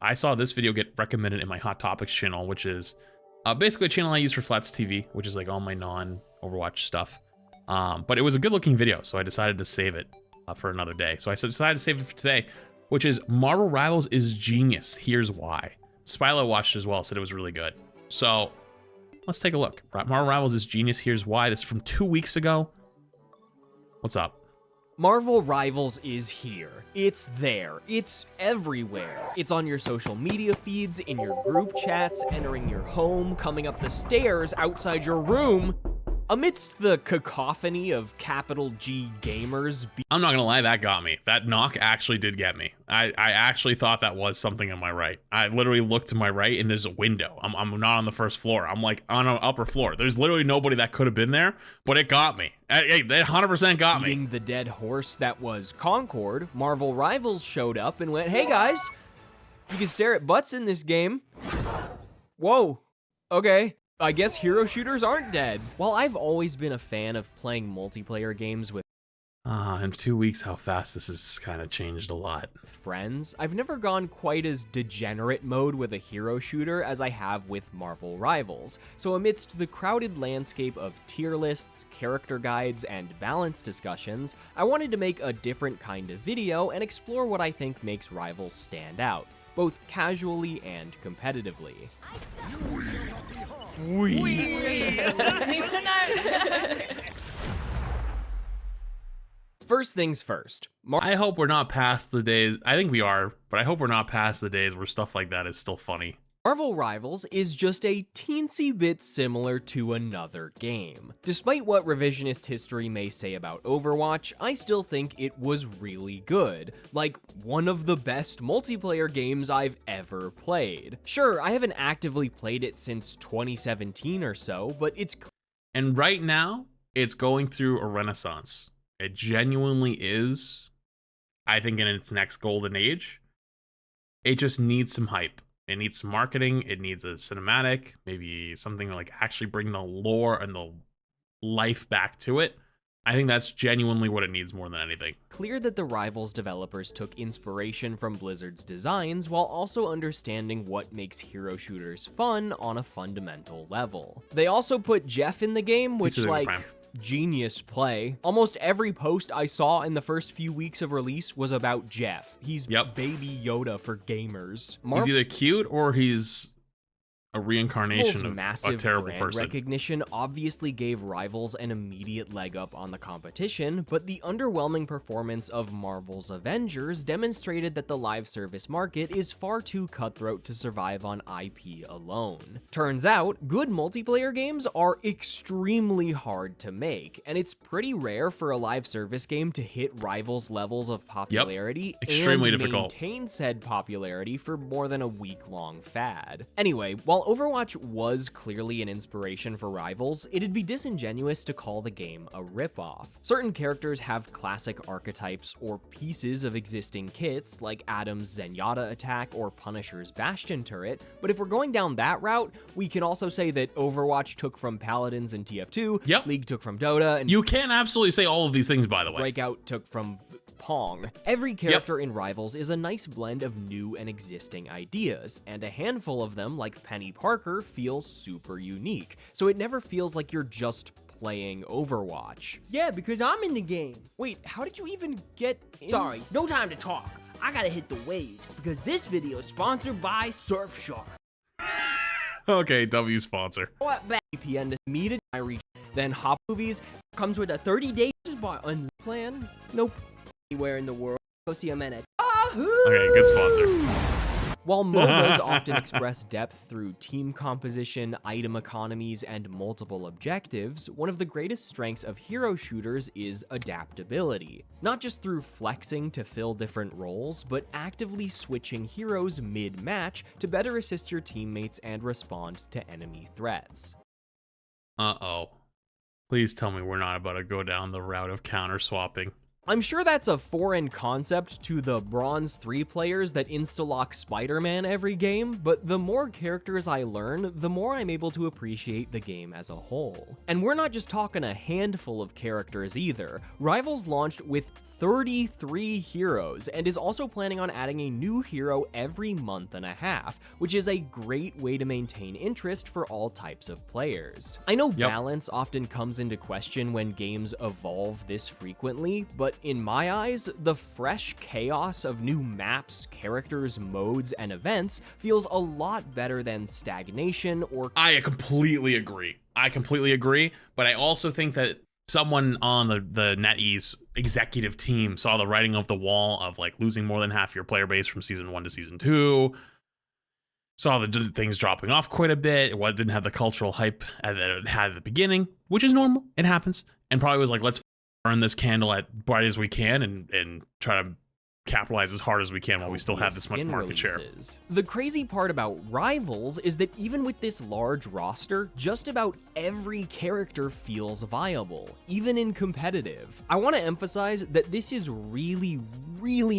I saw this video get recommended in my Hot Topics channel, which is basically a channel I use for Flats TV, which is like all my non-Overwatch stuff. But it was a good looking video, so I decided to save it for another day. So I decided to save it for today, which is Marvel Rivals is genius. Here's why. Spilo watched as well, said it was really good. So let's take a look. Marvel Rivals is genius. Here's why. This is from 2 weeks ago. What's up? Marvel Rivals is here. It's there. It's everywhere. It's on your social media feeds, in your group chats, entering your home, coming up the stairs outside your room. Amidst the cacophony of capital G gamers. I'm not gonna lie, that got me. That knock actually did get me. I actually thought that was something on my right. I literally looked to my right and there's a window. I'm not on the first floor. I'm like on an upper floor. There's literally nobody that could have been there, but it got me. Hey, that 100% got me. Beating the dead horse that was Concord, Marvel Rivals showed up and went, "Hey guys, you can stare at butts in this game." Whoa, okay. I guess hero shooters aren't dead. While I've always been a fan of playing multiplayer games with in 2 weeks, how fast this has kind of changed a lot. friends, I've never gone quite as degenerate mode with a hero shooter as I have with Marvel Rivals. So amidst the crowded landscape of tier lists, character guides, and balance discussions, I wanted to make a different kind of video and explore what I think makes Rivals stand out, both casually and competitively. First things first. I hope we're not past the days. I think we are, but I hope we're not past the days where stuff like that is still funny. Marvel Rivals is just a teensy bit similar to another game. Despite what revisionist history may say about Overwatch, I still think it was really good. Like, one of the best multiplayer games I've ever played. Sure, I haven't actively played it since 2017 or so, but it's... And right now, it's going through a renaissance. It genuinely is, I think, in its next golden age. It just needs some hype. It needs some marketing. It needs a cinematic, maybe something to like actually bring the lore and the life back to it. I think that's genuinely what it needs more than anything. Clear that the Rivals developers took inspiration from Blizzard's designs while also understanding what makes hero shooters fun on a fundamental level. They also put Jeff in the game, which like... genius play. Almost every post I saw in the first few weeks of release was about Jeff. He's Baby Yoda for gamers. He's either cute or he's a reincarnation of massive a terrible brand person. Recognition obviously gave Rivals an immediate leg up on the competition, but the underwhelming performance of Marvel's Avengers demonstrated that the live service market is far too cutthroat to survive on IP alone. Turns out, good multiplayer games are extremely hard to make, and it's pretty rare for a live service game to hit Rivals levels of popularity extremely and difficult. maintain said popularity for more than a week-long fad. Anyway, while Overwatch was clearly an inspiration for Rivals, it'd be disingenuous to call the game a ripoff. Certain characters have classic archetypes or pieces of existing kits, like Adam's Zenyatta attack or Punisher's Bastion turret, but if we're going down that route, we can also say that Overwatch took from Paladins and TF2, League took from Dota, and you can absolutely say all of these things, by the way. Breakout took from Pong. Every character in Rivals is a nice blend of new and existing ideas, and a handful of them, like Penny Parker, feel super unique, so it never feels like you're just playing Overwatch. Yeah, because I'm in the game. Wait, how did you even get in? Sorry, no time to talk. I gotta hit the waves, because this video is sponsored by Surfshark. Okay, W sponsor. What back? VPN to meet in my region. Then Hop Movies Comes with a 30-day just buy unlimited plan. Nope. Anywhere in the world. Go see a minute. Okay, good sponsor. While MOBAs often express depth through team composition, item economies, and multiple objectives, one of the greatest strengths of hero shooters is adaptability. Not just through flexing to fill different roles, but actively switching heroes mid-match to better assist your teammates and respond to enemy threats. Uh-oh. Please tell me we're not about to go down the route of counter-swapping. I'm sure that's a foreign concept to the Bronze 3 players that insta-lock Spider-Man every game, but the more characters I learn, the more I'm able to appreciate the game as a whole. And we're not just talking a handful of characters either. Rivals launched with 33 heroes and is also planning on adding a new hero every month and a half, which is a great way to maintain interest for all types of players. I know balance often comes into question when games evolve this frequently, but in my eyes, the fresh chaos of new maps, characters, modes, and events feels a lot better than stagnation or... I completely agree. But I also think that someone on the NetEase executive team saw the writing of the wall of like losing more than half your player base from season 1 to season 2, saw the things dropping off quite a bit. It didn't have the cultural hype that it had at the beginning, which is normal. It happens. And probably was like, let's burn this candle as bright as we can and try to capitalize as hard as we can while we still have this much market share. The crazy part about Rivals is that even with this large roster, just about every character feels viable, even in competitive. I want to emphasize that this is really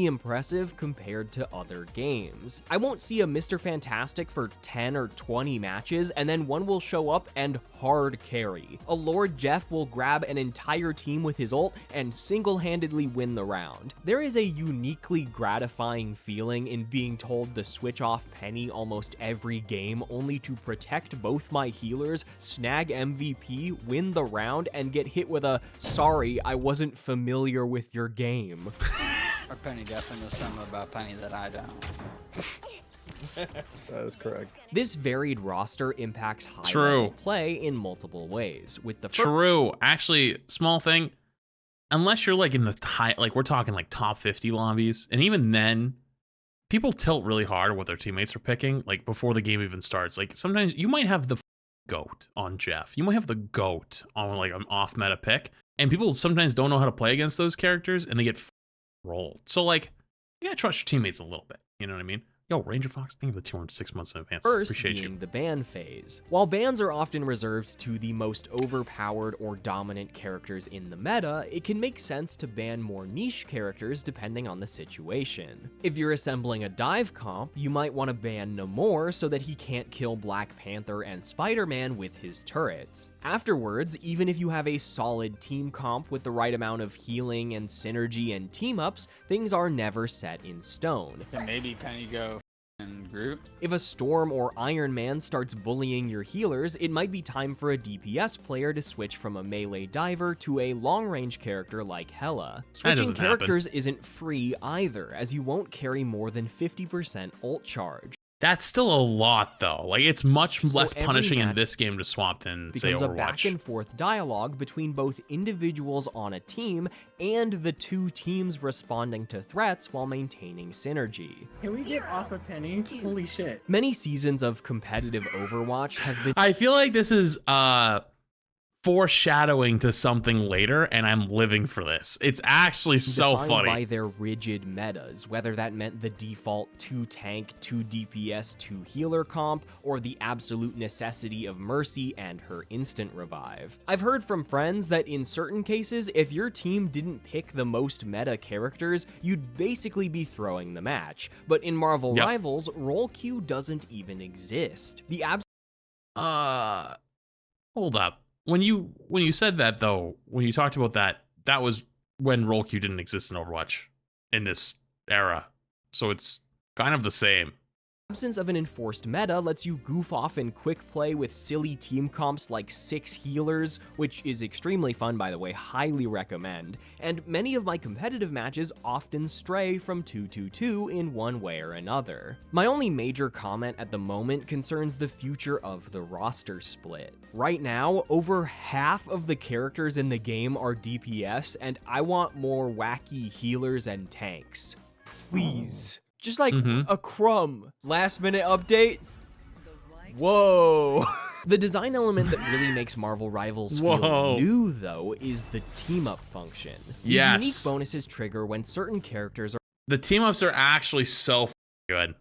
impressive compared to other games. I won't see a Mr. Fantastic for 10 or 20 matches, and then one will show up and hard carry. A Lord Jeff will grab an entire team with his ult and single-handedly win the round. There is a uniquely gratifying feeling in being told to switch off Penny almost every game only to protect both my healers, snag MVP, win the round, and get hit with a "sorry, I wasn't familiar with your game." Or Penny definitely knows something about Penny that I don't. That is correct. This varied roster impacts high-level play in multiple ways. With the Actually, small thing. Unless you're like in the high, like we're talking like top 50 lobbies, and even then, people tilt really hard what their teammates are picking, like before the game even starts. Like sometimes you might have the GOAT on Jeff. You might have the GOAT on like an off-meta pick, and people sometimes don't know how to play against those characters, and they get rolled. So like, you gotta trust your teammates a little bit. You know what I mean? Yo, Ranger Fox, think of the 206 months in advance. First Appreciate being you. the ban phase. While bans are often reserved to the most overpowered or dominant characters in the meta, it can make sense to ban more niche characters depending on the situation. If you're assembling a dive comp, you might want to ban Namor so that he can't kill Black Panther and Spider-Man with his turrets. Afterwards, even if you have a solid team comp with the right amount of healing and synergy and team-ups, things are never set in stone. Can maybe Penny go and Groot? If a Storm or Iron Man starts bullying your healers, it might be time for a DPS player to switch from a melee diver to a long-range character like Hela. Switching characters isn't free either, as you won't carry more than 50% ult charge. That's still a lot, though. Like, it's much less punishing in this game to swap than, say, Overwatch. Becomes a back-and-forth dialogue between both individuals on a team and the two teams responding to threats while maintaining synergy. Can we get off of Penny? Holy shit. Many seasons of competitive Overwatch have been... I feel like this is foreshadowing to something later, and I'm living for this. It's actually so funny. By their rigid metas, whether that meant the default 2 tank, 2 DPS, 2 healer comp, or the absolute necessity of Mercy and her instant revive. I've heard from friends that in certain cases, if your team didn't pick the most meta characters, you'd basically be throwing the match. But in Marvel Rivals, role queue doesn't even exist. The hold up. When you said that, though, when you talked about that, that was when role queue didn't exist in Overwatch in this era. So it's kind of the same. absence of an enforced meta lets you goof off in quick play with silly team comps like 6 healers, which is extremely fun, by the way, highly recommend, and many of my competitive matches often stray from 2-2-2 in one way or another. My only major comment at the moment concerns the future of the roster split. Right now, over half of the characters in the game are DPS, and I want more wacky healers and tanks. Please. Just like a crumb. Last minute update. Whoa. The design element that really makes Marvel Rivals feel new, though, is the team-up function. These unique bonuses trigger when certain characters are... The team-ups are actually so good.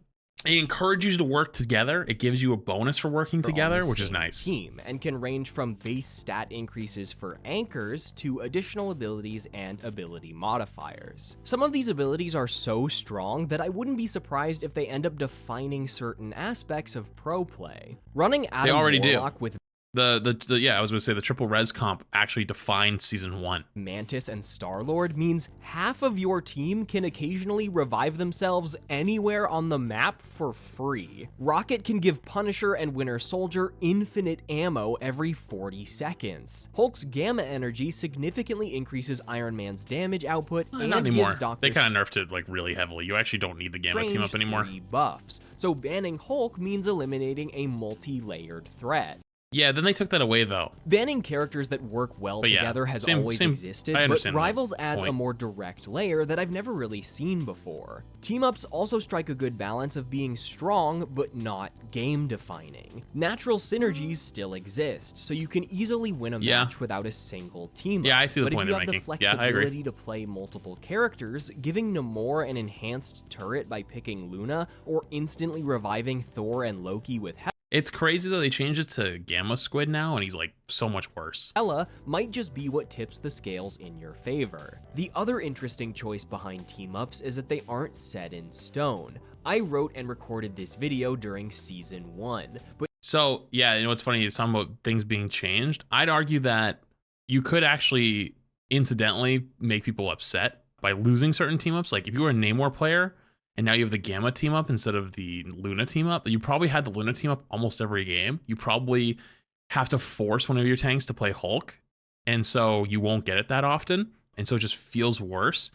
It encourages you to work together. It gives you a bonus for working together, which is nice. Team, and can range from base stat increases for anchors to additional abilities and ability modifiers. Some of these abilities are so strong that I wouldn't be surprised if they end up defining certain aspects of pro play. Running Adam Warlock with Yeah, I was gonna say the triple res comp actually defined season 1. Mantis and Star-Lord means half of your team can occasionally revive themselves anywhere on the map for free. Rocket can give Punisher and Winter Soldier infinite ammo every 40 seconds. Hulk's gamma energy significantly increases Iron Man's damage output and not anymore. gives Doctor They kind of nerfed it like really heavily. You actually don't need the gamma team up anymore. 3 buffs. So banning Hulk means eliminating a multi-layered threat. Yeah, then they took that away though. Banning characters that work well together has always existed, but Rivals adds a more direct layer that I've never really seen before. Team-ups also strike a good balance of being strong, but not game-defining. Natural synergies still exist, so you can easily win a match without a single team-up. Yeah, I see the point you're you're making. But if you have the flexibility to play multiple characters, giving Namor an enhanced turret by picking Luna, or instantly reviving Thor and Loki with It's crazy though, they changed it to Gamma Squid now, and he's like so much worse. Hela might just be what tips the scales in your favor. The other interesting choice behind team-ups is that they aren't set in stone. I wrote and recorded this video during season 1, but so yeah, you know what's funny is talking about things being changed. I'd argue that you could actually incidentally make people upset by losing certain team-ups. Like if you were a Namor player, and now you have the Gamma team up instead of the Luna team up. You probably had the Luna team up almost every game. You probably have to force one of your tanks to play Hulk, and so you won't get it that often, and so it just feels worse.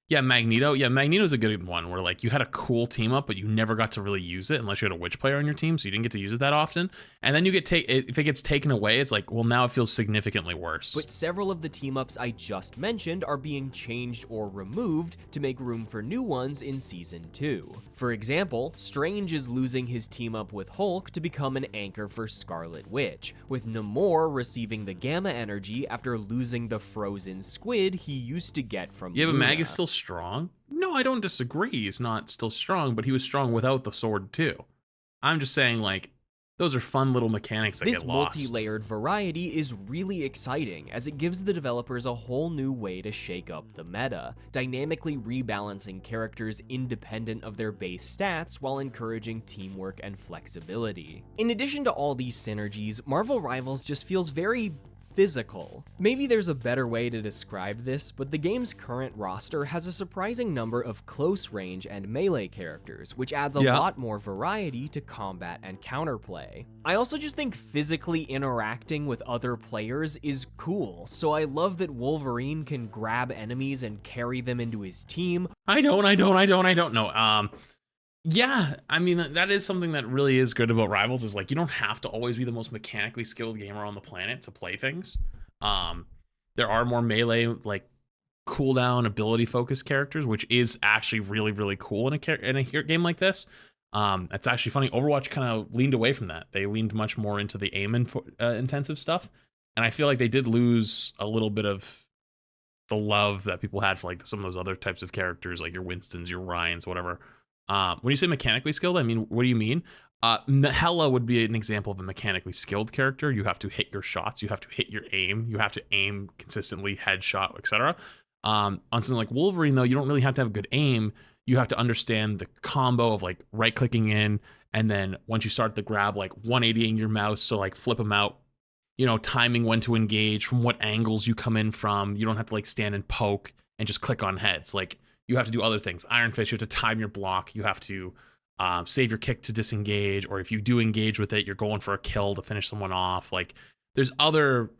Yeah, Magneto. Yeah, Magneto's a good one where like you had a cool team up, but you never got to really use it unless you had a witch player on your team, so you didn't get to use it that often. And then you get if it gets taken away, it's like, well, now it feels significantly worse. But several of the team ups I just mentioned are being changed or removed to make room for new ones in season 2. For example, Strange is losing his team up with Hulk to become an anchor for Scarlet Witch, with Namor receiving the gamma energy after losing the frozen squid he used to get from Yeah, but Luna. Mag is still strong. No, I don't disagree. He's not still strong, but he was strong without the sword too. I'm just saying, like, those are fun little mechanics that get lost. This multi-layered variety is really exciting, as it gives the developers a whole new way to shake up the meta, dynamically rebalancing characters independent of their base stats while encouraging teamwork and flexibility. In addition to all these synergies, Marvel Rivals just feels very physical. Maybe there's a better way to describe this, but the game's current roster has a surprising number of close range and melee characters, which adds a lot more variety to combat and counterplay. I also just think physically interacting with other players is cool, so I love that Wolverine can grab enemies and carry them into his team. I don't know. Yeah, I mean, that is something that really is good about Rivals, is like you don't have to always be the most mechanically skilled gamer on the planet to play things. There are more melee, like, cooldown, ability focused characters, which is actually really, really cool in a game like this. It's actually funny. Overwatch kind of leaned away from that. They leaned much more into the aim intensive stuff, and I feel like they did lose a little bit of the love that people had for like some of those other types of characters, like your Winstons, your Ryans, whatever. When you say mechanically skilled, I mean, what do you mean? Hela would be an example of a mechanically skilled character. You have to hit your shots, you have to hit your aim, you have to aim consistently, headshot, etc. On something like Wolverine, though, you don't really have to have good aim. You have to understand the combo of like right clicking in, and then once you start the grab, like 180ing your mouse, so like flip them out, you know, timing when to engage, from what angles you come in from. You don't have to like stand and poke and just click on heads. Like, you have to do other things. Iron Fist, you have to time your block. You have to save your kick to disengage, or if you do engage with it, you're going for a kill to finish someone off. Like, there's other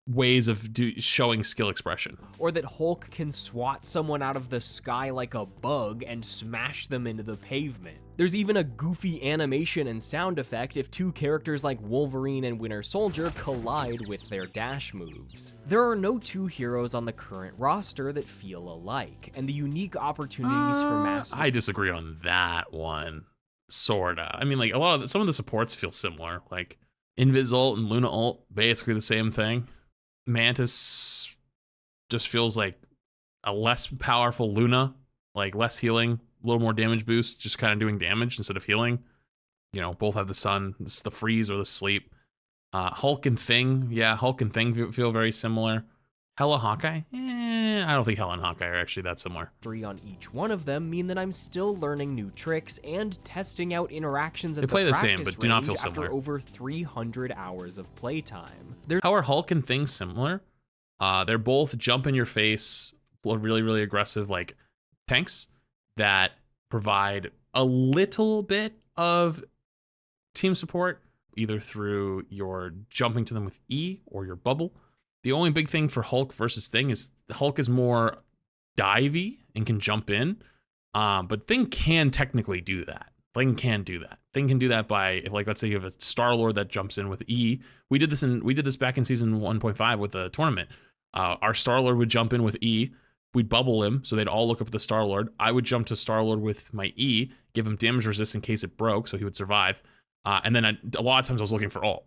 ways of showing skill expression. Or that Hulk can swat someone out of the sky like a bug and smash them into the pavement. There's even a goofy animation and sound effect if two characters like Wolverine and Winter Soldier collide with their dash moves. There are no two heroes on the current roster that feel alike, and the unique opportunities for master... I disagree on that one, sorta. I mean, like, some of the supports feel similar, like Invis ult and Luna ult, basically the same thing. Mantis just feels like a less powerful Luna, like less healing, little more damage boost, just kind of doing damage instead of healing. You know, both have the sun, the freeze or the sleep. Hulk and Thing, yeah, Hulk and Thing feel very similar. Hella Hawkeye? I don't think Hella and Hawkeye are actually that similar. 3 on each one of them mean that I'm still learning new tricks and testing out interactions at They play the same, practice but do not range feel similar. after over 300 hours of playtime. How are Hulk and Thing similar? They're both jump in your face, really, really aggressive like tanks that provide a little bit of team support, either through your jumping to them with E or your bubble. The only big thing for Hulk versus Thing is Hulk is more divey and can jump in, but Thing can technically do that. Thing can do that. Thing can do that by, like, let's say you have a Star-Lord that jumps in with E. We did this back in season 1.5 with the tournament. Our Star-Lord would jump in with E. We'd bubble him, so they'd all look up at the Star-Lord. I would jump to Star-Lord with my E, give him damage resist in case it broke, so he would survive. And then a lot of times I was looking for ult.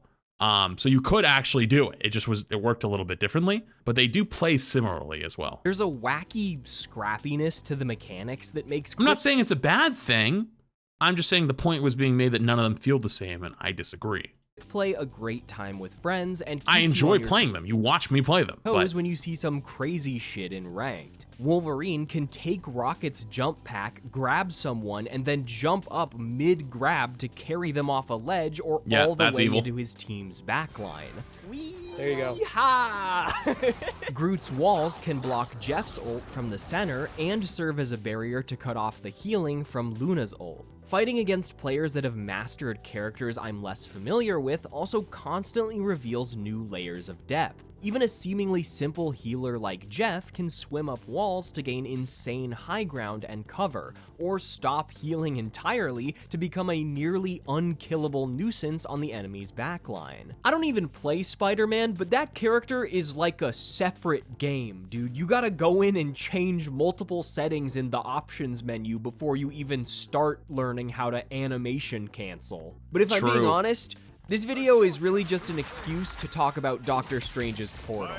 So you could actually do it. It worked a little bit differently, but they do play similarly as well. There's a wacky scrappiness to the mechanics that makes... I'm not saying it's a bad thing. I'm just saying the point was being made that none of them feel the same, and I disagree. Play a great time with friends and I enjoy playing them. You watch me play them. But when you see some crazy shit in ranked. Wolverine can take Rocket's jump pack, grab someone, and then jump up mid-grab to carry them off a ledge or all the way into his team's backline. There you go. Groot's walls can block Jeff's ult from the center and serve as a barrier to cut off the healing from Luna's ult. Fighting against players that have mastered characters I'm less familiar with also constantly reveals new layers of depth. Even a seemingly simple healer like Jeff can swim up walls to gain insane high ground and cover, or stop healing entirely to become a nearly unkillable nuisance on the enemy's backline. I don't even play Spider-Man, but that character is like a separate game, dude. You gotta go in and change multiple settings in the options menu before you even start learning how to animation cancel. But if I'm being honest, this video is really just an excuse to talk about Doctor Strange's portal.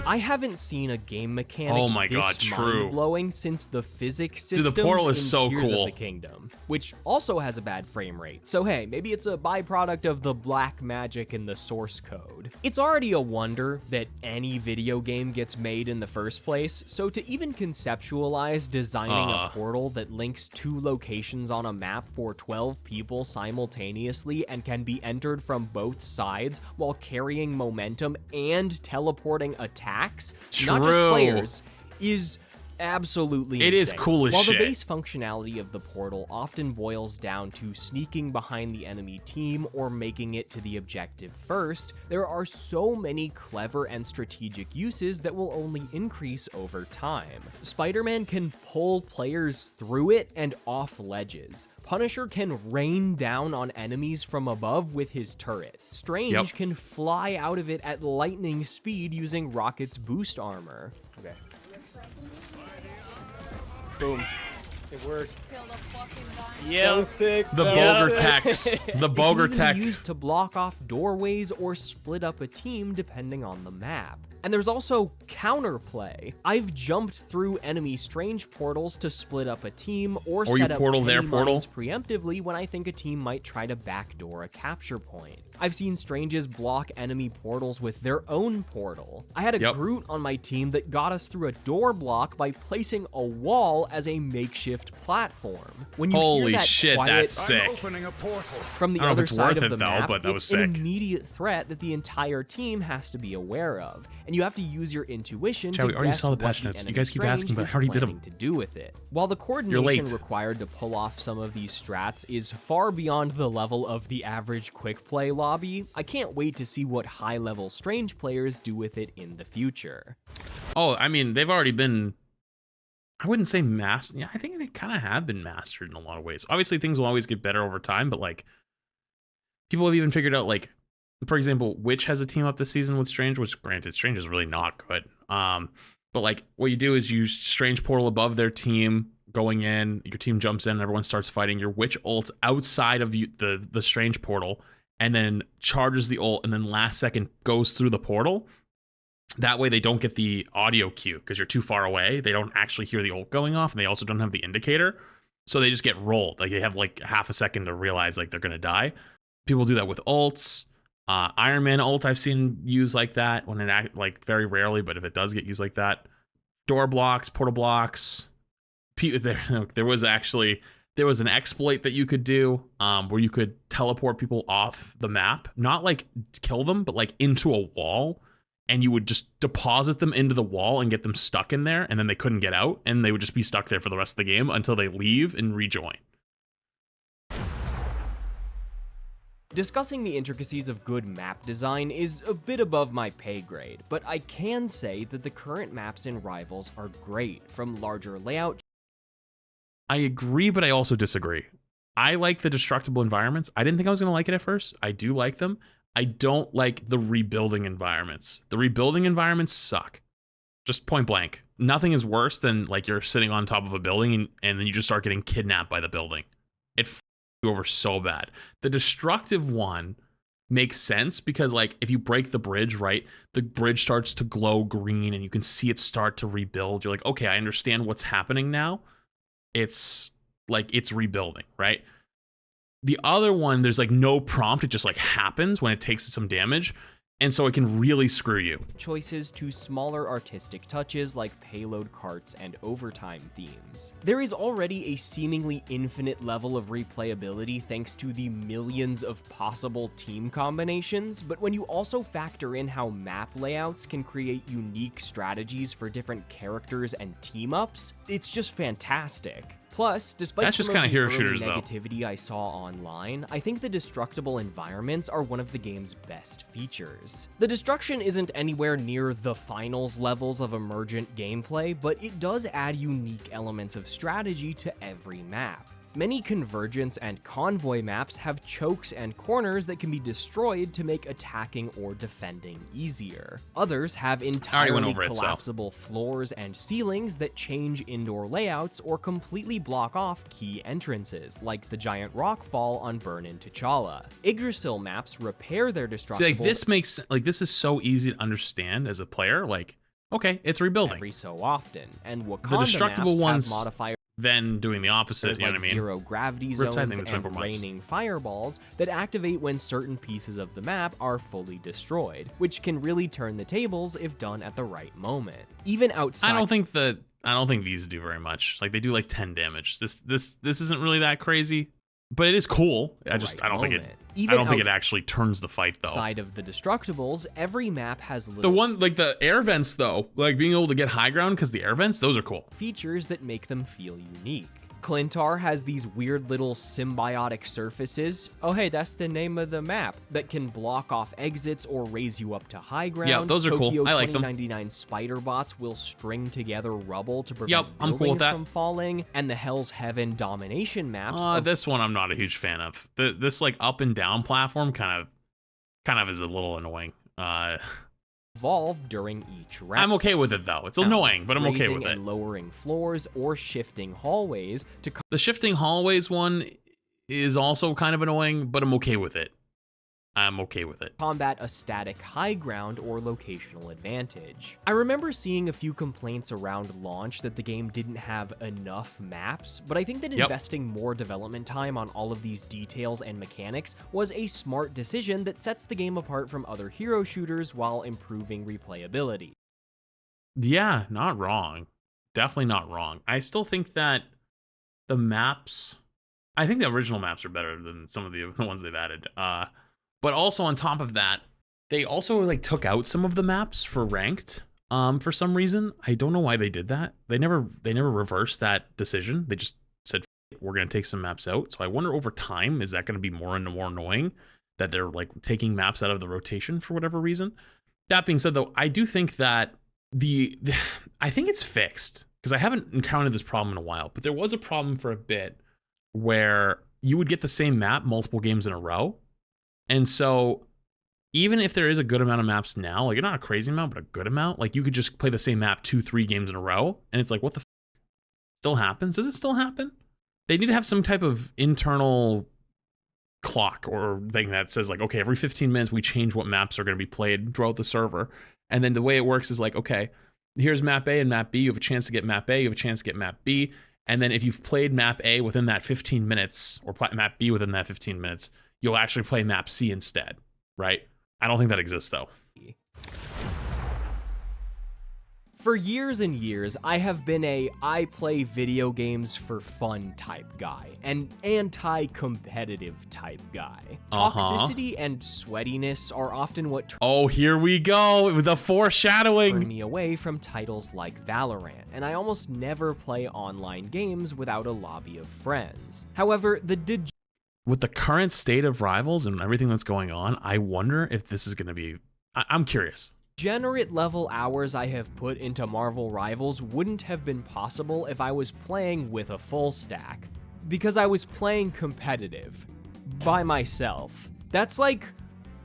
I haven't seen a game mechanic this mind-blowing since the physics systems the portal is in so Tears cool. of the Kingdom, which also has a bad frame rate. So hey, maybe it's a byproduct of the black magic in the source code. It's already a wonder that any video game gets made in the first place, so to even conceptualize designing a portal that links 2 locations on a map for 12 people simultaneously and can be entered from both sides while carrying momentum and teleporting attacks, not just players, is absolutely insane. It is cool as While shit. the base functionality of the portal often boils down to sneaking behind the enemy team or making it to the objective first, there are so many clever and strategic uses that will only increase over time. Spider-Man can pull players through it and off ledges. Punisher can rain down on enemies from above with his turret. Strange can fly out of it at lightning speed using Rocket's boost armor. Okay. Boom. It worked. Yeah, That was sick. The Boger Tex. The Boger It can Tech. be used to block off doorways or split up a team depending on the map. And there's also counterplay. I've jumped through enemy strange portals to split up a team or set up portal their enemy portal. mines preemptively when I think a team might try to backdoor a capture point. I've seen Stranges block enemy portals with their own portal. I had a Groot on my team that got us through a door block by placing a wall as a makeshift platform. When you Holy hear that shit, quiet that's sick. from the I don't know if other it's side worth of the it, though, map, but that was it's an sick. immediate threat that the entire team has to be aware of, and you have to use your intuition Chad, we to already guess saw the what patch the notes. You enemy guys keep asking, Strange but I is already did planning them. to do with it. While the late. coordination required to pull off some of these strats is far beyond the level of the average quick play lobby, I can't wait to see what high-level Strange players do with it in the future. Oh, I mean, they've already been, I wouldn't say mastered. Yeah, I think they kind of have been mastered in a lot of ways. Obviously, things will always get better over time, but like, people have even figured out, like, for example, Witch has a team up this season with Strange, which granted, Strange is really not good. But like, what you do is you Strange portal above their team, going in, your team jumps in, everyone starts fighting. Your Witch ults outside of the Strange portal, and then charges the ult, and then last second goes through the portal. That way they don't get the audio cue because you're too far away. They don't actually hear the ult going off, and they also don't have the indicator. So they just get rolled. Like they have like half a second to realize like they're gonna die. People do that with ults. Iron Man ult I've seen used like that when it like very rarely, but if it does get used like that. Door blocks, portal blocks. There was an exploit that you could do where you could teleport people off the map, not like kill them, but like into a wall, and you would just deposit them into the wall and get them stuck in there, and then they couldn't get out, and they would just be stuck there for the rest of the game until they leave and rejoin. Discussing the intricacies of good map design is a bit above my pay grade, but I can say that the current maps in Rivals are great, from larger layout. I agree, but I also disagree. I like the destructible environments. I didn't think I was going to like it at first. I do like them. I don't like the rebuilding environments. The rebuilding environments suck. Just point blank. Nothing is worse than like you're sitting on top of a building and then you just start getting kidnapped by the building. It you over so bad. The destructive one makes sense because like if you break the bridge, right, the bridge starts to glow green and you can see it start to rebuild. You're like, okay, I understand what's happening now. It's like it's rebuilding, right? The other one, there's like no prompt. It just like happens when it takes some damage. And so it can really screw you. Choices to smaller artistic touches like payload carts and overtime themes. There is already a seemingly infinite level of replayability thanks to the millions of possible team combinations, but when you also factor in how map layouts can create unique strategies for different characters and team-ups, it's just fantastic. Plus, despite That's some just of kinda the hero early shooters, though. negativity I saw online, I think the destructible environments are one of the game's best features. The destruction isn't anywhere near the finals levels of emergent gameplay, but it does add unique elements of strategy to every map. Many Convergence and Convoy maps have chokes and corners that can be destroyed to make attacking or defending easier. Others have entirely collapsible floors and ceilings that change indoor layouts or completely block off key entrances, like the giant rock fall on Burn-In T'Challa. Yggdrasil maps repair their destructible... See, like this is so easy to understand as a player. Like, okay, it's rebuilding. Every so often, and Wakanda The destructible maps ones have modifiers then doing the opposite, you know like what I mean? zero gravity zones and raining fireballs that activate when certain pieces of the map are fully destroyed, which can really turn the tables if done at the right moment. Even outside... I don't think these do very much. Like they do like 10 damage. This isn't really that crazy, but it is cool. I don't think it actually turns the fight though. Outside of the destructibles, every map has little... The one, like the air vents though, like being able to get high ground because the air vents, those are cool. Features that make them feel unique. Clintar has these weird little symbiotic surfaces. Oh hey, that's the name of the map, that can block off exits or raise you up to high ground. Yeah, those are Tokyo cool. I like them. 2099 spider bots will string together rubble to prevent I'm cool with buildings that. from falling, and the Hell's Heaven domination maps. This one I'm not a huge fan of. This like up and down platform kind of is a little annoying. Evolve during each round. I'm okay with it though. It's annoying, but I'm okay with it. And lowering floors or shifting hallways to... The shifting hallways one is also kind of annoying, but I'm okay with it. I'm okay with it. Combat a static high ground or locational advantage. I remember seeing a few complaints around launch that the game didn't have enough maps, but I think that investing more development time on all of these details and mechanics was a smart decision that sets the game apart from other hero shooters while improving replayability. Yeah, not wrong. Definitely not wrong. I still think that the maps... I think the original maps are better than some of the ones they've added. But also on top of that, they also like took out some of the maps for ranked for some reason. I don't know why they did that. They never reversed that decision. They just said, we're going to take some maps out. So I wonder over time, is that going to be more and more annoying that they're like taking maps out of the rotation for whatever reason? That being said, though, I do think that I think it's fixed because I haven't encountered this problem in a while, but there was a problem for a bit where you would get the same map multiple games in a row. And so even if there is a good amount of maps now, like not a crazy amount, but a good amount, like you could just play the same map 2-3 games in a row. And it's like, what the still happens? Does it still happen? They need to have some type of internal clock or thing that says like, okay, every 15 minutes we change what maps are going to be played throughout the server. And then the way it works is like, okay, here's map A and map B. You have a chance to get map A. You have a chance to get map B. And then if you've played map A within that 15 minutes or map B within that 15 minutes, you'll actually play map C instead, right? I don't think that exists though. For years and years, I have been I play video games for fun type guy, an anti-competitive type guy. Toxicity and sweatiness are often what Oh, here we go with the foreshadowing. turn me away from titles like Valorant, and I almost never play online games without a lobby of friends. However, With the current state of Rivals and everything that's going on, I wonder if this is going to be... I'm curious. degenerate level hours I have put into Marvel Rivals wouldn't have been possible if I was playing with a full stack, because I was playing competitive by myself. That's like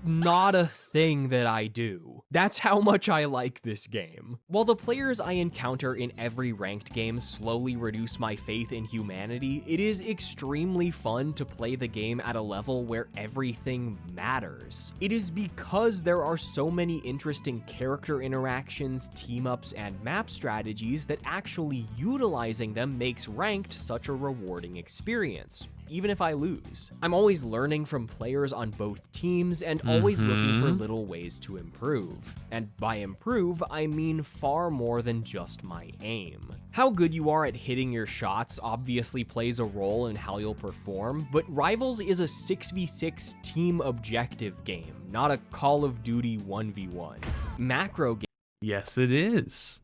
not a thing that I do. That's how much I like this game. While the players I encounter in every ranked game slowly reduce my faith in humanity, it is extremely fun to play the game at a level where everything matters. It is because there are so many interesting character interactions, team-ups, and map strategies that actually utilizing them makes ranked such a rewarding experience, even if I lose. I'm always learning from players on both teams and always looking for little ways to improve. And by improve, I mean far more than just my aim. How good you are at hitting your shots obviously plays a role in how you'll perform, but Rivals is a 6v6 team objective game, not a Call of Duty 1v1. Macro game. Yes, it is.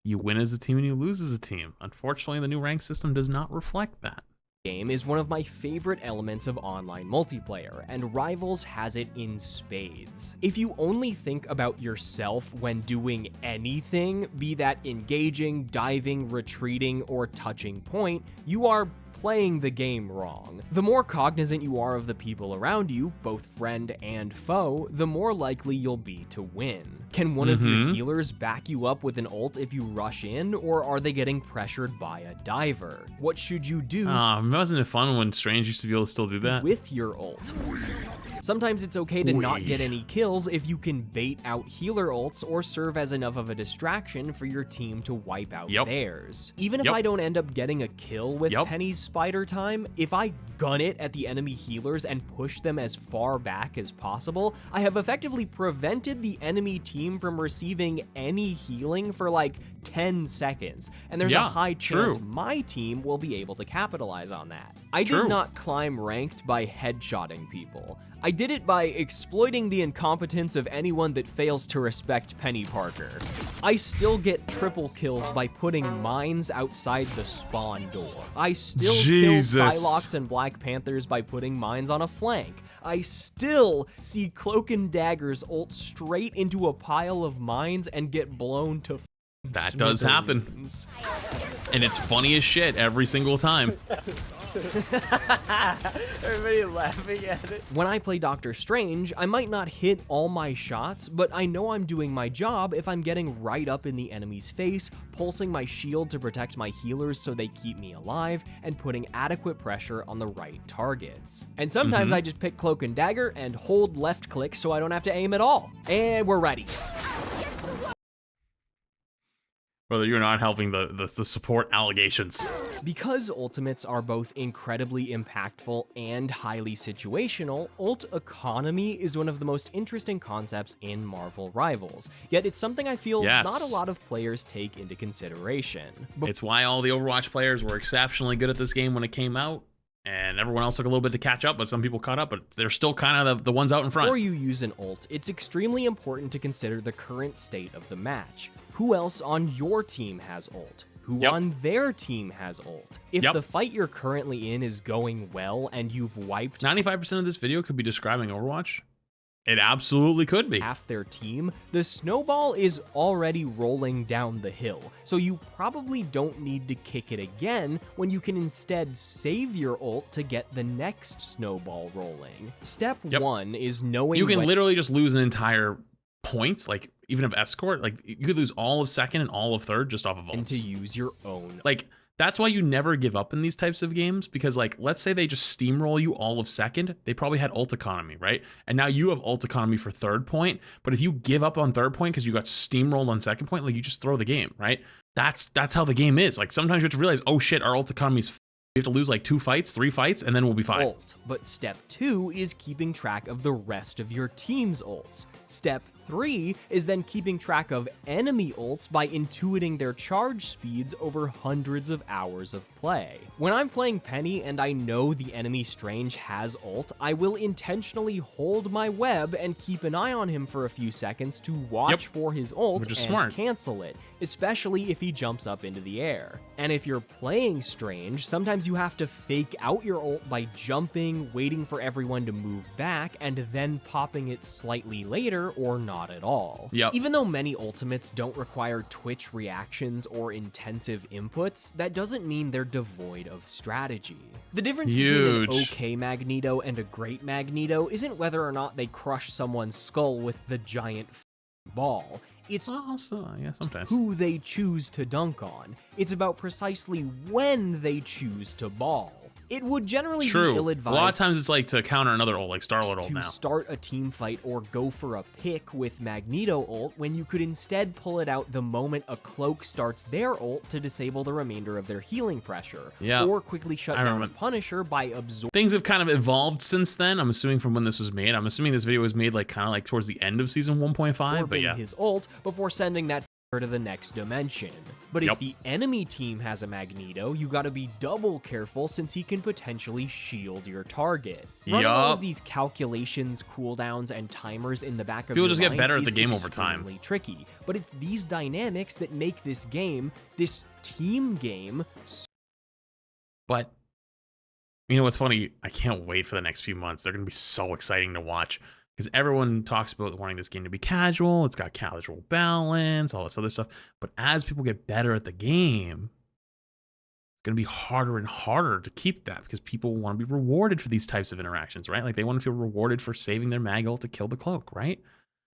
You win as a team and you lose as a team. Unfortunately, the new rank system does not reflect that. Game is one of my favorite elements of online multiplayer, and Rivals has it in spades. If you only think about yourself when doing anything, be that engaging, diving, retreating, or touching point, you are playing the game wrong. The more cognizant you are of the people around you, both friend and foe, the more likely you'll be to win. Can one of your healers back you up with an ult if you rush in, or are they getting pressured by a diver? What should you do? Wasn't it fun when Strange used to be able to still do that? With your ult? Sometimes it's okay to not get any kills if you can bait out healer ults or serve as enough of a distraction for your team to wipe out theirs. Even if I don't end up getting a kill with Penny's spider time, if I gun it at the enemy healers and push them as far back as possible, I have effectively prevented the enemy team from receiving any healing for like 10 seconds, and there's a high chance my team will be able to capitalize on that. I did not climb ranked by headshotting people. I did it by exploiting the incompetence of anyone that fails to respect Penny Parker. I still get triple kills by putting mines outside the spawn door. I still kill Psylocke and Black Panthers by putting mines on a flank. I still see Cloak and Dagger's ult straight into a pile of mines and get blown to that does happen. And it's funny as shit every single time. Everybody laughing at it. When I play Doctor Strange, I might not hit all my shots, but I know I'm doing my job if I'm getting right up in the enemy's face, pulsing my shield to protect my healers so they keep me alive, and putting adequate pressure on the right targets. And sometimes I just pick Cloak and Dagger and hold left click so I don't have to aim at all. And we're ready. Brother, you're not helping the support allegations. Because ultimates are both incredibly impactful and highly situational, ult economy is one of the most interesting concepts in Marvel Rivals, yet it's something I feel not a lot of players take into consideration. It's why all the Overwatch players were exceptionally good at this game when it came out, and everyone else took a little bit to catch up, but some people caught up, but they're still kind of the ones out in front. Before you use an ult, it's extremely important to consider the current state of the match. Who else on your team has ult? Who on their team has ult? If the fight you're currently in is going well and you've wiped 95% of this video could be describing Overwatch. It absolutely could be. Half their team, the snowball is already rolling down the hill, so you probably don't need to kick it again when you can instead save your ult to get the next snowball rolling. Step 1 is knowing you can literally just lose an entire point, like even of escort, like you could lose all of second and all of third just off of ults. And to use your own. Like That's why you never give up in these types of games, because like, let's say they just steamroll you all of second. They probably had ult economy, right? And now you have ult economy for third point. But if you give up on third point because you got steamrolled on second point, like you just throw the game, right? That's how the game is. Like sometimes you have to realize, oh shit, our ult economy is we have to lose like 2 fights, 3 fights, and then we'll be fine. Ult. But step 2 is keeping track of the rest of your team's ults. Step 3 is then keeping track of enemy ults by intuiting their charge speeds over hundreds of hours of play. When I'm playing Penny and I know the enemy Strange has ult, I will intentionally hold my web and keep an eye on him for a few seconds to watch for his ult Which is and smart. cancel it, especially if he jumps up into the air. And if you're playing Strange, sometimes you have to fake out your ult by jumping, waiting for everyone to move back, and then popping it slightly later or not at all. Yep. Even though many ultimates don't require Twitch reactions or intensive inputs, that doesn't mean they're devoid of strategy. The difference between an okay Magneto and a great Magneto isn't whether or not they crush someone's skull with the giant ball. It's yeah, sometimes. who they choose to dunk on. It's about precisely when they choose to ball. It would generally be True. ill-advised A lot of times it's like to counter another ult, like Star-Lord ult to now. start a team fight or go for a pick with Magneto ult when you could instead pull it out the moment a Cloak starts their ult to disable the remainder of their healing pressure. Yeah. Or quickly shut I down a remember. Punisher by absorbing Things have kind of evolved since then. I'm assuming from when this was made. I'm assuming this video was made like kind of like towards the end of season 1.5, but yeah. his ult before sending that to the next dimension. But if Yep. the enemy team has a Magneto, you gotta be double careful since he can potentially shield your target. Running all Yup. of these calculations, cooldowns, and timers in the back of People your just get mind better at the is game over time. extremely tricky. But it's these dynamics that make this game, this team game, But you know what's funny? I can't wait for the next few months. They're going to be so exciting to watch because everyone talks about wanting this game to be casual. It's got casual balance, all this other stuff. But as people get better at the game, it's going to be harder and harder to keep that because people want to be rewarded for these types of interactions, right? Like they want to feel rewarded for saving their mag ult to kill the cloak, right?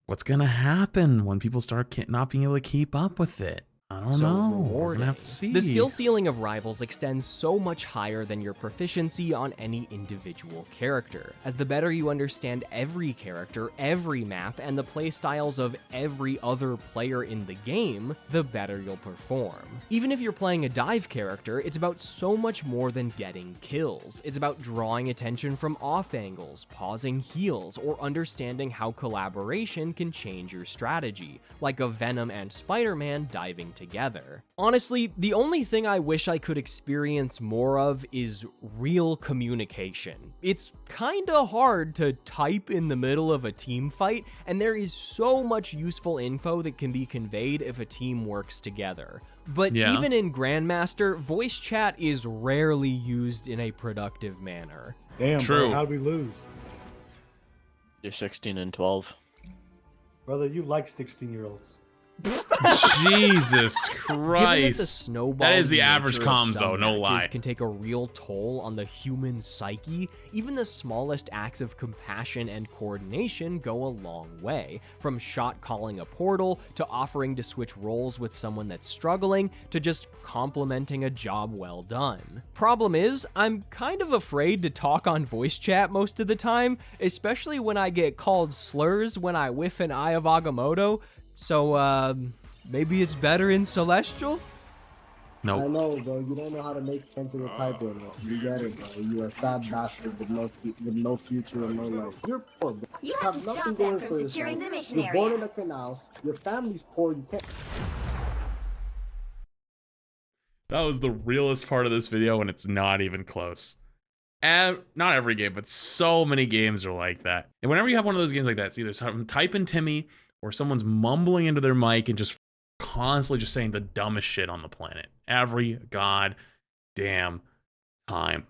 What's going to happen when people start not being able to keep up with it? I don't know. We're rewarding. gonna have to see. The skill ceiling of Rivals extends so much higher than your proficiency on any individual character, as the better you understand every character, every map, and the playstyles of every other player in the game, the better you'll perform. Even if you're playing a dive character, it's about so much more than getting kills. It's about drawing attention from off angles, pausing heals, or understanding how collaboration can change your strategy, like a Venom and Spider-Man diving together. Honestly, the only thing I wish I could experience more of is real communication. It's kinda hard to type in the middle of a team fight, and there is so much useful info that can be conveyed if a team works together. But Yeah. even in Grandmaster, voice chat is rarely used in a productive manner. Damn, True. bro, how'd we lose? You're 16 and 12. Brother, you like 16-year-olds. Jesus Given that the Christ. snowball That is the average nature of comms, some though, no matches lie. can take a real toll on the human psyche. Even the smallest acts of compassion and coordination go a long way. From shot calling a portal, to offering to switch roles with someone that's struggling, to just complimenting a job well done. Problem is, I'm kind of afraid to talk on voice chat most of the time, especially when I get called slurs when I whiff an Eye of Agamotto. So, maybe it's better in Celestial? I Nope. know, bro. You don't know how to make sense of your typing, bro. You get it, bro. You're a fat bastard with no future and no life. You're poor, bro. You have to nothing stop going them for from securing yourself. the mission You're born area. in a canal. Your family's poor. You can't. That was the realest part of this video, and it's not even close. And not every game, but so many games are like that. And whenever you have one of those games like that, it's either some typing Timmy or someone's mumbling into their mic and just constantly just saying the dumbest shit on the planet. Every goddamn time.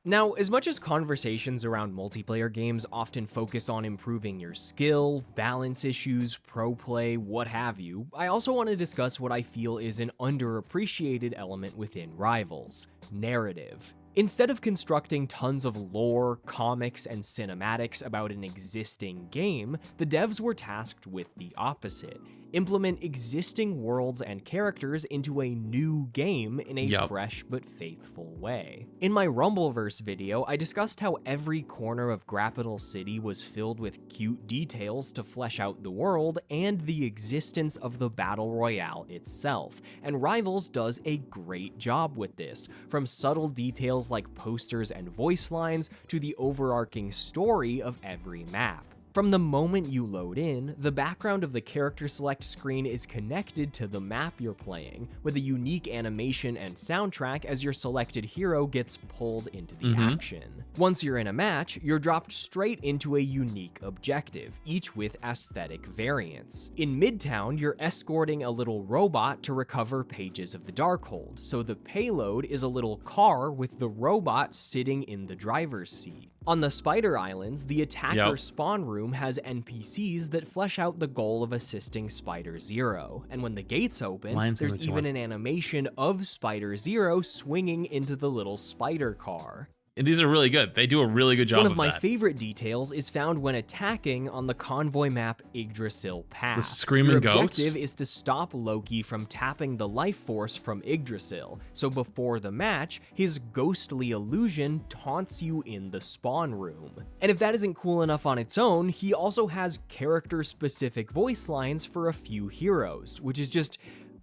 Now, as much as conversations around multiplayer games often focus on improving your skill, balance issues, pro play, what have you, I also want to discuss what I feel is an underappreciated element within Rivals: narrative. Instead of constructing tons of lore, comics, and cinematics about an existing game, the devs were tasked with the opposite: implement existing worlds and characters into a new game in a fresh but faithful way. In my Rumbleverse video, I discussed how every corner of Grappital City was filled with cute details to flesh out the world and the existence of the Battle Royale itself, and Rivals does a great job with this, from subtle details like posters and voice lines to the overarching story of every map. From the moment you load in, the background of the character select screen is connected to the map you're playing, with a unique animation and soundtrack as your selected hero gets pulled into the action. Once you're in a match, you're dropped straight into a unique objective, each with aesthetic variants. In Midtown, you're escorting a little robot to recover pages of the Darkhold, so the payload is a little car with the robot sitting in the driver's seat. On the Spider Islands, the attacker spawn room has NPCs that flesh out the goal of assisting Spider Zero, and when the gates open, there's even an animation of Spider Zero swinging into the little spider car. And these are really good. They do a really good job of that. One of my favorite details is found when attacking on the convoy map Yggdrasil Pass. The screaming goats? Your objective is to stop Loki from tapping the life force from Yggdrasil, so before the match, his ghostly illusion taunts you in the spawn room. And if that isn't cool enough on its own, he also has character-specific voice lines for a few heroes, which is just...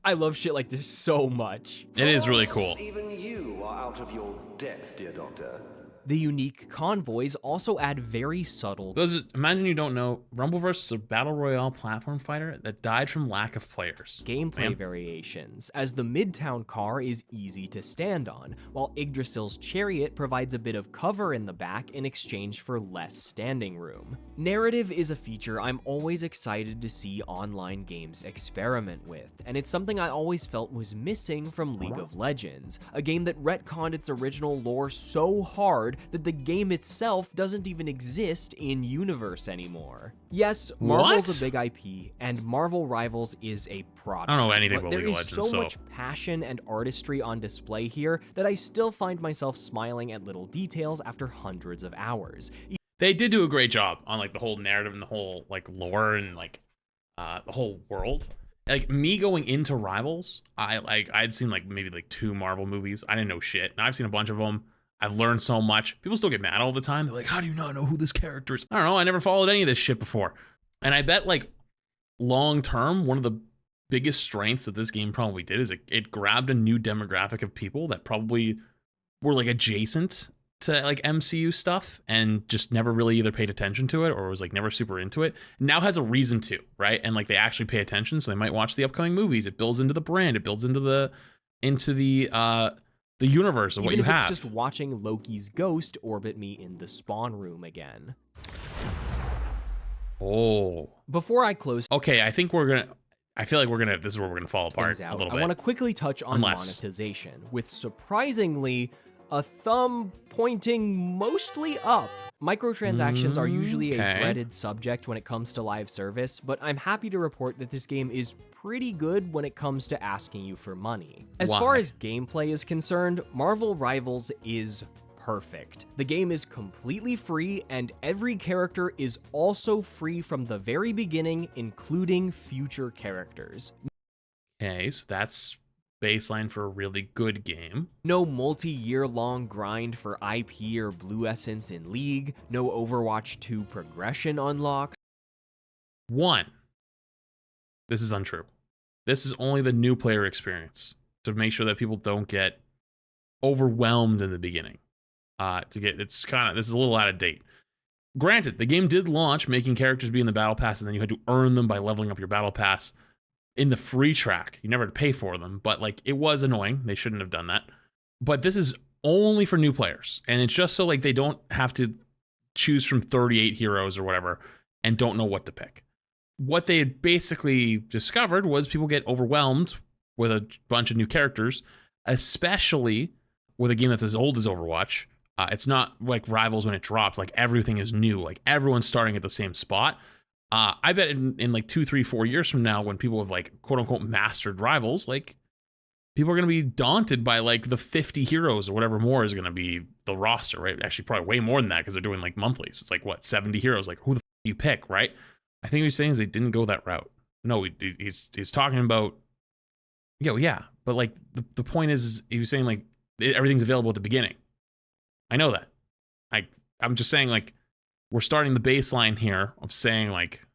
I love shit like this so much. It is really cool. Even you are out of your depth, dear doctor. The unique convoys also add very subtle... Imagine you don't know, Rumbleverse is a battle royale platform fighter that died from lack of players. Gameplay variations, as the Midtown car is easy to stand on, while Yggdrasil's chariot provides a bit of cover in the back in exchange for less standing room. Narrative is a feature I'm always excited to see online games experiment with, and it's something I always felt was missing from League of Legends, a game that retconned its original lore so hard that the game itself doesn't even exist in universe anymore. Yes, Marvel's a big IP, and Marvel Rivals is a product. I don't know anything about League of Legends, there is so much passion and artistry on display here that I still find myself smiling at little details after hundreds of hours. They did do a great job on like the whole narrative and the whole like lore and like the whole world. Like me going into Rivals, I'd seen like maybe like 2 Marvel movies. I didn't know shit. Now I've seen a bunch of them. I've learned so much. People still get mad all the time. They're like, how do you not know who this character is? I don't know. I never followed any of this shit before. And I bet like long term, one of the biggest strengths that this game probably did is it grabbed a new demographic of people that probably were like adjacent to like MCU stuff and just never really either paid attention to it or was like never super into it. Now has a reason to, right? And like they actually pay attention, so they might watch the upcoming movies. It builds into the brand. It builds into the universe of what you have. Even if it's just watching Loki's ghost orbit me in the spawn room again. Oh. Before I close... Okay, I feel like this is where we're gonna fall apart a little bit. I want to quickly touch on monetization, with surprisingly a thumb pointing mostly up. Microtransactions are usually a dreaded subject when it comes to live service, but I'm happy to report that this game is pretty good when it comes to asking you for money. As far as gameplay is concerned, Marvel Rivals is perfect. The game is completely free, and every character is also free from the very beginning, including future characters. Okay, so that's baseline for a really good game. No multi-year-long grind for IP or Blue Essence in League. No Overwatch 2 progression unlocks. 1. This is untrue. This is only the new player experience to make sure that people don't get overwhelmed in the beginning. This is a little out of date. Granted, the game did launch making characters be in the battle pass, and then you had to earn them by leveling up your battle pass in the free track. You never had to pay for them, but like it was annoying. They shouldn't have done that. But this is only for new players, and it's just so like they don't have to choose from 38 heroes or whatever and don't know what to pick. What they had basically discovered was people get overwhelmed with a bunch of new characters, especially with a game that's as old as Overwatch. It's not like Rivals when it dropped. Like everything is new. Like everyone's starting at the same spot. I bet in like 2, 3, 4 years from now, when people have like quote unquote mastered Rivals, like people are going to be daunted by like the 50 heroes or whatever more is going to be the roster, right? Actually, probably way more than that because they're doing like monthlies. It's like what, 70 heroes? Like who the f do you pick, right? I think what he's saying is they didn't go that route. No, he's talking about, yeah. But like the point is he was saying like everything's available at the beginning. I know that. I'm just saying like we're starting the baseline here of saying like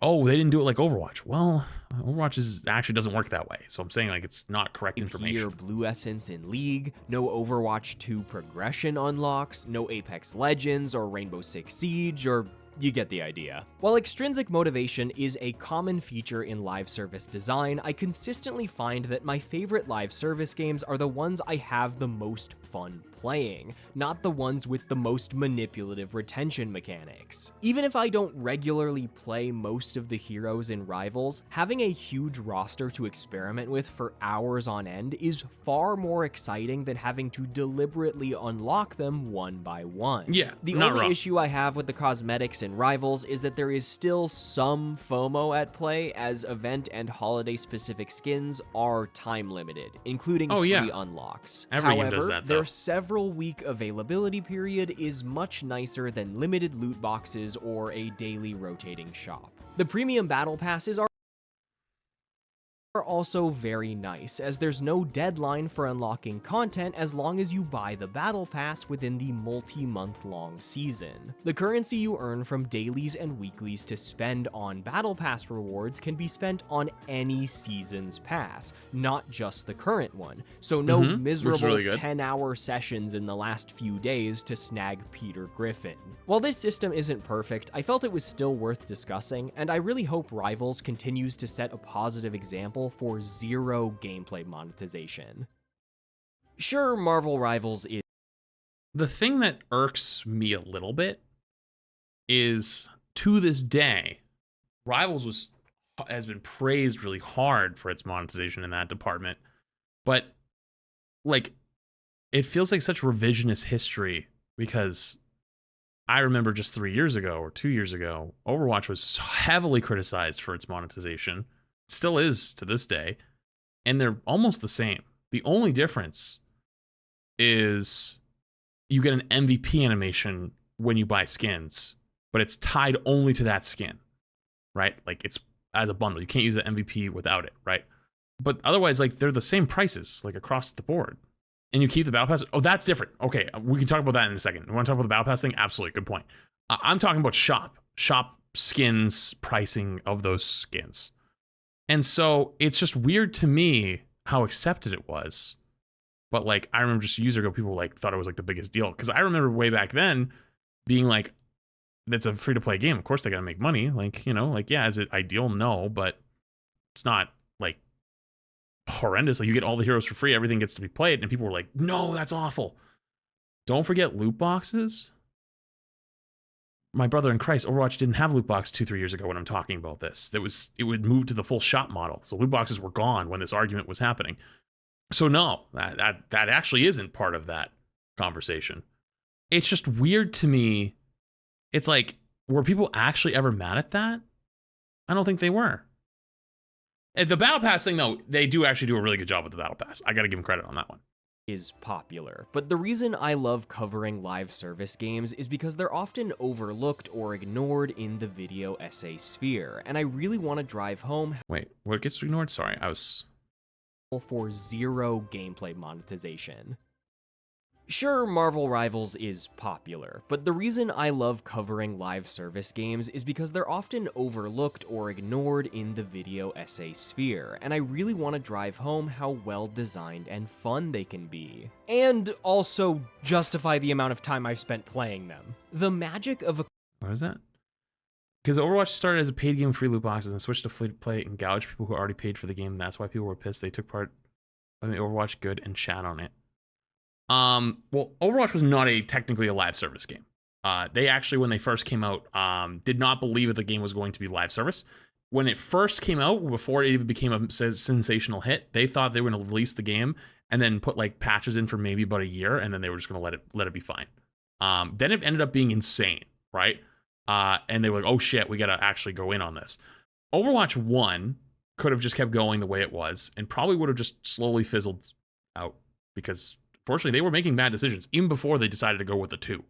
oh, they didn't do it like Overwatch. Well, Overwatch actually doesn't work that way. So I'm saying like it's not correct information. Here, Blue Essence in League, no Overwatch 2 progression unlocks, no Apex Legends or Rainbow Six Siege, or you get the idea. While extrinsic motivation is a common feature in live service design, I consistently find that my favorite live service games are the ones I have the most fun playing, not the ones with the most manipulative retention mechanics. Even if I don't regularly play most of the heroes in Rivals, having a huge roster to experiment with for hours on end is far more exciting than having to deliberately unlock them one by one. Yeah, the not only wrong. issue I have with the cosmetics in Rivals is that there is still some FOMO at play, as event and holiday specific skins are time limited, including free unlocks. Every game However, does that, though. their several week availability period is much nicer than limited loot boxes or a daily rotating shop. The premium battle passes are also very nice, as there's no deadline for unlocking content as long as you buy the battle pass within the multi-month long season. The currency you earn from dailies and weeklies to spend on battle pass rewards can be spent on any season's pass, not just the current one, so no miserable really good. 10-hour sessions in the last few days to snag Peter Griffin. While this system isn't perfect, I felt it was still worth discussing, and I really hope Rivals continues to set a positive example for zero gameplay monetization. Sure, Marvel Rivals is... The thing that irks me a little bit is, to this day, Rivals has been praised really hard for its monetization in that department, but like it feels like such revisionist history, because I remember just 3 years ago or 2 years ago, Overwatch was heavily criticized for its monetization. Still is to this day, and they're almost the same. The only difference is you get an MVP animation when you buy skins, but it's tied only to that skin, right? Like it's as a bundle. You can't use the MVP without it, right? But otherwise, like they're the same prices, like across the board. And you keep the battle pass. Oh, that's different. Okay, we can talk about that in a second. You want to talk about the battle pass thing? Absolutely, good point. I'm talking about shop skins, pricing of those skins. And so it's just weird to me how accepted it was. But like, I remember just years ago, people like thought it was like the biggest deal. Because I remember way back then being like, that's a free to play game. Of course they got to make money. Like, you know, like, yeah, is it ideal? No, but it's not like horrendous. Like you get all the heroes for free. Everything gets to be played. And people were like, no, that's awful. Don't forget loot boxes. My brother in Christ, Overwatch didn't have loot box 2-3 years ago when I'm talking about this. It would move to the full shop model. So loot boxes were gone when this argument was happening. So no, that actually isn't part of that conversation. It's just weird to me. It's like, were people actually ever mad at that? I don't think they were. And the battle pass thing though, they do actually do a really good job with the battle pass. I got to give them credit on that one. Is popular, but the reason I love covering live service games is because they're often overlooked or ignored in the video essay sphere, and I really want to drive home Wait, what gets ignored? Sorry, I was... for zero gameplay monetization. Sure, Marvel Rivals is popular, but the reason I love covering live service games is because they're often overlooked or ignored in the video essay sphere, and I really want to drive home how well designed and fun they can be. And also justify the amount of time I've spent playing them. The magic of a... What is that? Because Overwatch started as a paid game with free loot boxes and switched to free to play and gouged people who already paid for the game. That's why people were pissed. They took part in the Overwatch good and chat on it. Well, Overwatch was not technically a live service game. They actually, when they first came out, did not believe that the game was going to be live service. When it first came out, before it even became a sensational hit, they thought they were going to release the game and then put like patches in for maybe about a year, and then they were just going to let it be fine. Then it ended up being insane, right? And they were like, oh shit, we got to actually go in on this. Overwatch 1 could have just kept going the way it was and probably would have just slowly fizzled out, because fortunately, they were making bad decisions even before they decided to go with the 2.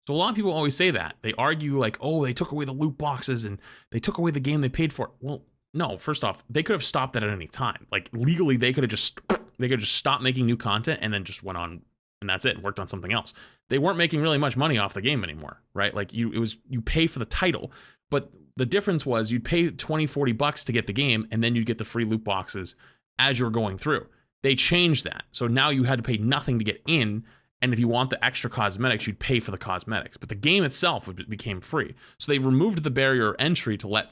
So a lot of people always say that. They argue like, oh, they took away the loot boxes and they took away the game they paid for. Well, No, first off, they could have stopped that at any time. Like legally, they could have just stopped making new content and then just went on and that's it, and worked on something else. They weren't making really much money off the game anymore, right? Like you pay for the title, but the difference was you'd pay $20-$40 to get the game, and then you'd get the free loot boxes as you're going through. They changed that. So now you had to pay nothing to get in, and if you want the extra cosmetics, you'd pay for the cosmetics. But the game itself became free. So they removed the barrier of entry to let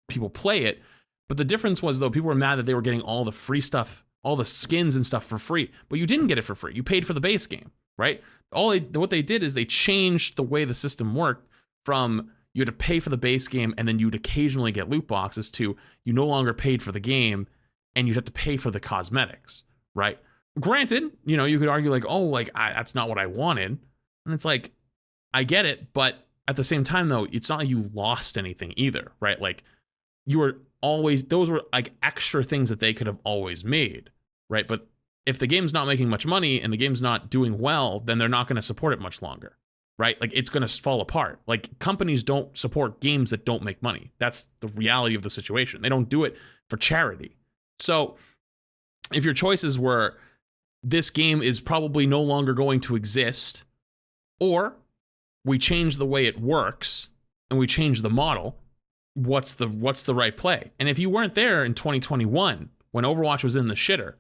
people play it. But the difference was, though, people were mad that they were getting all the free stuff, all the skins and stuff for free. But you didn't get it for free. You paid for the base game, right? What they did is they changed the way the system worked from you had to pay for the base game and then you'd occasionally get loot boxes to you no longer paid for the game and you'd have to pay for the cosmetics, right? Granted, you know, you could argue like, oh, like that's not what I wanted. And it's like, I get it. But at the same time, though, it's not like you lost anything either, right? Like you were always, those were like extra things that they could have always made, right? But if the game's not making much money and the game's not doing well, then they're not going to support it much longer, right? Like it's going to fall apart. Like companies don't support games that don't make money. That's the reality of the situation. They don't do it for charity. So if your choices were, this game is probably no longer going to exist, or we change the way it works and we change the model, what's the right play? And if you weren't there in 2021 when Overwatch was in the shitter,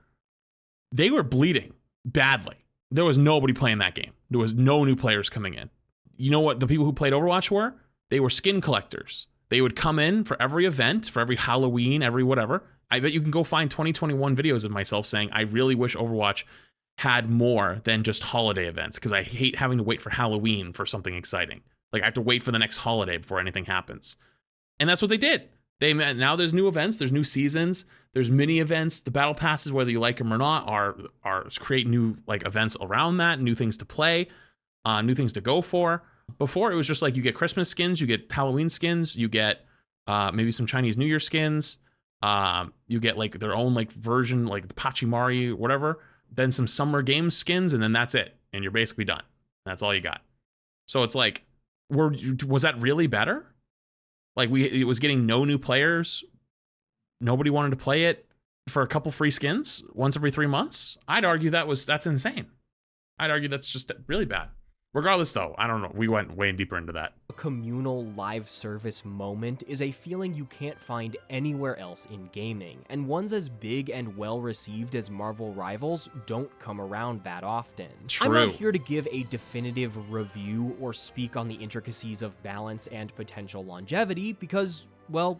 they were bleeding badly. There was nobody playing that game. There was no new players coming in. You know what the people who played Overwatch were? They were skin collectors. They would come in for every event, for every Halloween, every whatever. I bet you can go find 2021 videos of myself saying, I really wish Overwatch had more than just holiday events because I hate having to wait for Halloween for something exciting. Like I have to wait for the next holiday before anything happens. And that's what they did. Now there's new events, there's new seasons, there's mini events. The battle passes, whether you like them or not, are create new like events around that, new things to play, new things to go for. Before it was just like you get Christmas skins, you get Halloween skins, you get maybe some Chinese New Year skins, you get like their own like version, like the Pachimari, whatever. Then some summer games skins, and then that's it, and you're basically done. That's all you got. So it's like, was that really better? Like it was getting no new players. Nobody wanted to play it for a couple free skins once every 3 months. I'd argue that's insane. I'd argue that's just really bad. Regardless, though, I don't know. We went way deeper into that. A communal live service moment is a feeling you can't find anywhere else in gaming, and ones as big and well received as Marvel Rivals don't come around that often. True. I'm not here to give a definitive review or speak on the intricacies of balance and potential longevity because, well,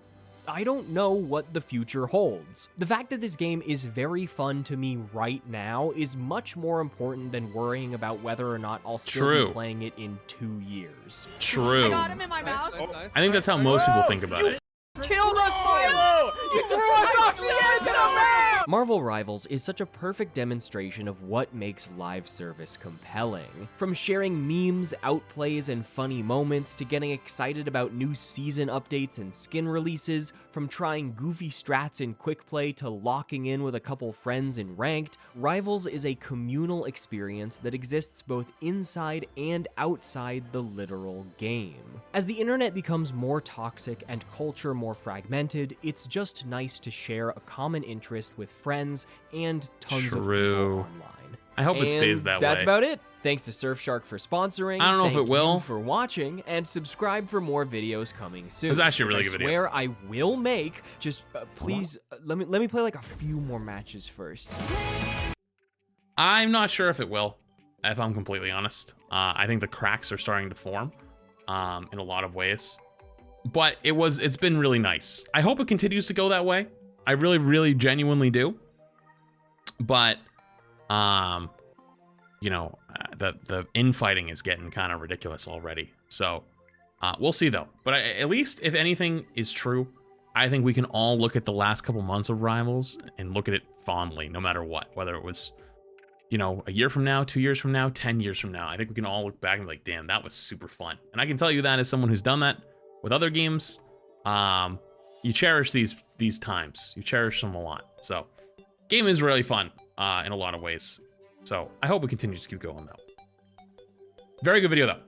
I don't know what the future holds. The fact that this game is very fun to me right now is much more important than worrying about whether or not I'll still be playing it in 2 years. True. I got him in my mouth. I think that's how most people think about it. Killed us, Milo! You threw us off the edge of the map! Marvel Rivals is such a perfect demonstration of what makes live service compelling. From sharing memes, outplays, and funny moments, to getting excited about new season updates and skin releases, from trying goofy strats in quick play to locking in with a couple friends in ranked, Rivals is a communal experience that exists both inside and outside the literal game. As the internet becomes more toxic and culture more fragmented, it's just nice to share a common interest with friends and tons of people online. I hope it stays that way. That's about it. Thanks to Surfshark for sponsoring. I don't know if it will. Thank you for watching, and subscribe for more videos coming soon. It's actually a really good video. I swear I will make. Just please let me play like a few more matches first. I'm not sure if it will, if I'm completely honest. I think the cracks are starting to form in a lot of ways. But it's been really nice. I hope it continues to go that way. I really, really genuinely do. But you know, the infighting is getting kind of ridiculous already. So we'll see though. But at least if anything is true, I think we can all look at the last couple months of Rivals and look at it fondly, no matter what, whether it was, you know, a year from now, 2 years from now, 10 years from now. I think we can all look back and be like, damn, that was super fun. And I can tell you that as someone who's done that with other games. You cherish these times. You cherish them a lot. So game is really fun in a lot of ways. So I hope it continues to keep going though. Very good video though.